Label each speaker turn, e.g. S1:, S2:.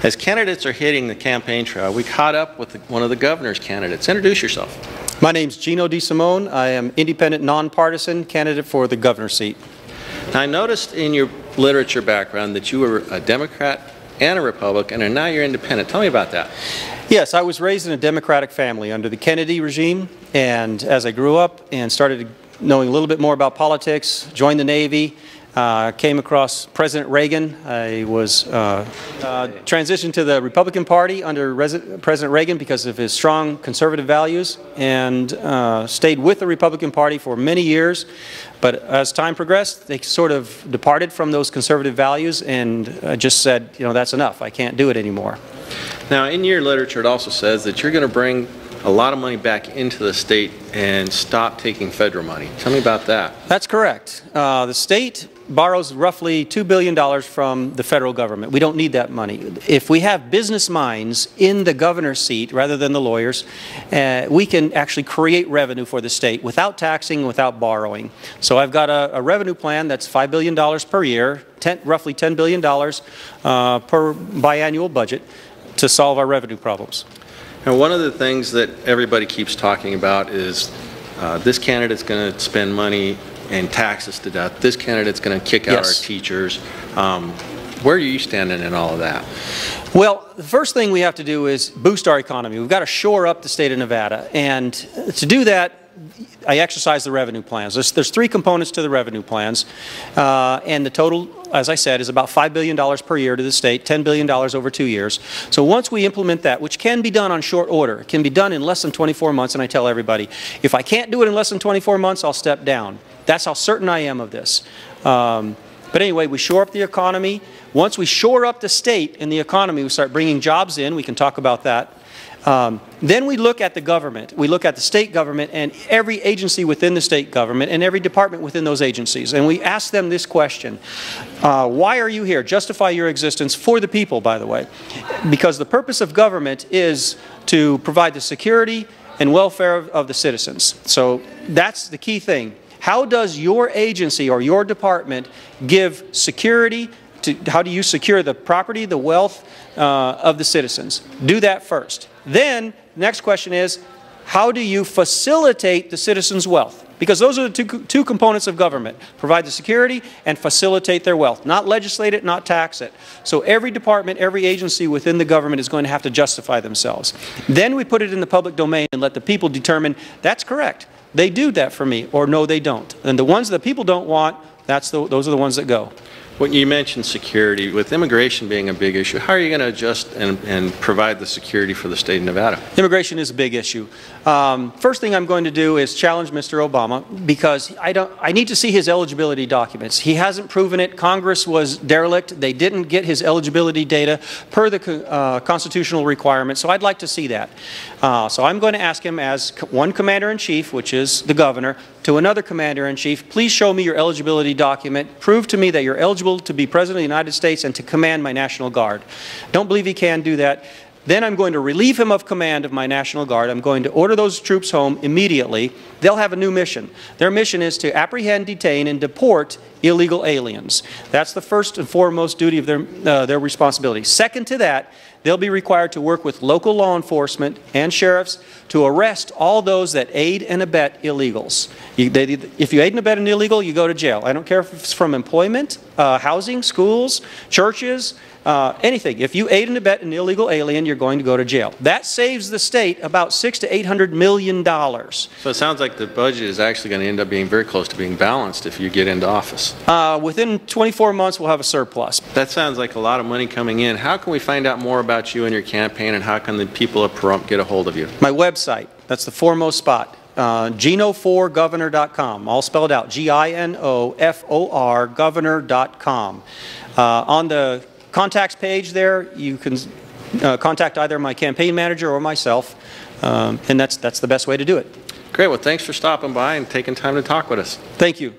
S1: As candidates are hitting the campaign trail, we caught up with one of the governor's candidates. Introduce yourself.
S2: My name's Gino DiSimone. I am independent, nonpartisan candidate for the governor's seat.
S1: Now, I noticed in your literature background that you were a Democrat and a Republican, and now you're independent. Tell me about that.
S2: Yes, I was raised in a Democratic family under the Kennedy regime, and as I grew up and started knowing a little bit more about politics, joined the Navy, came across President Reagan. I was transitioned to the Republican Party under President Reagan because of his strong conservative values, and stayed with the Republican Party for many years. But as time progressed, they sort of departed from those conservative values, and I just said, you know, that's enough. I can't do it anymore.
S1: Now, in your literature, it also says that you're going to bring a lot of money back into the state and stop taking federal money. Tell me about that.
S2: That's correct. The state borrows roughly $2 billion from the federal government. We don't need that money. If we have business minds in the governor's seat rather than the lawyers, we can actually create revenue for the state without taxing, without borrowing. So I've got a revenue plan that's $5 billion per year, roughly $10 billion per biannual budget to solve our revenue problems.
S1: Now, one of the things that everybody keeps talking about is this candidate's going to spend money and taxes to death. This candidate's going to kick out our teachers. Where are you standing in all of that?
S2: Well, the first thing we have to do is boost our economy. We've got to shore up the state of Nevada. And to do that, I exercise the revenue plans. There's three components to the revenue plans. And the total, as I said, is about $5 billion per year to the state, $10 billion over 2 years. So once we implement that, which can be done on short order, it can be done in less than 24 months, and I tell everybody, if I can't do it in less than 24 months, I'll step down. That's how certain I am of this. But anyway, we shore up the economy. Once we shore up the state and the economy, we start bringing jobs in. We can talk about that. Then we look at the government. We look at the state government and every agency within the state government and every department within those agencies. And we ask them this question. Why are you here? Justify your existence for the people, by the way. Because the purpose of government is to provide the security and welfare of the citizens. So that's the key thing. How does your agency or your department give security to, how do you secure the property, the wealth of the citizens? Do that first. Then, the next question is, how do you facilitate the citizens' wealth? Because those are the two components of government. Provide the security and facilitate their wealth. Not legislate it, not tax it. So every department, every agency within the government is going to have to justify themselves. Then we put it in the public domain and let the people determine, that's correct. They do that for me, or no, they don't. And the ones that people don't want, those are the ones that go.
S1: When you mentioned security, with immigration being a big issue, how are you going to adjust and provide the security for the state of Nevada?
S2: Immigration is a big issue. First thing I'm going to do is challenge Mr. Obama, because I need to see his eligibility documents. He hasn't proven it. Congress was derelict. They didn't get his eligibility data per the constitutional requirement, so I'd like to see that. So I'm going to ask him, as one commander-in-chief, which is the governor, to another commander-in-chief, please show me your eligibility document. Prove to me that you're eligible to be President of the United States and to command my National Guard. Don't believe he can do that. Then I'm going to relieve him of command of my National Guard. I'm going to order those troops home immediately. They'll have a new mission. Their mission is to apprehend, detain, and deport illegal aliens. That's the first and foremost duty of their responsibility. Second to that, they'll be required to work with local law enforcement and sheriffs to arrest all those that aid and abet illegals. If you aid and abet an illegal, you go to jail. I don't care if it's from employment, housing, schools, churches, anything. If you aid and abet an illegal alien, you're going to go to jail. That saves the state about $600 to $800 million.
S1: So it sounds like the budget is actually going to end up being very close to being balanced if you get into office.
S2: Within 24 months, we'll have a surplus.
S1: That sounds like a lot of money coming in. How can we find out more about you and your campaign, and how can the people of Pahrump get a hold of you?
S2: My website, that's the foremost spot. Gino4governor.com, all spelled out, G-I-N-O-F-O-R, governor.com. On the contacts page there, you can contact either my campaign manager or myself, and that's the best way to do it.
S1: Great. Well, thanks for stopping by and taking time to talk with us.
S2: Thank you.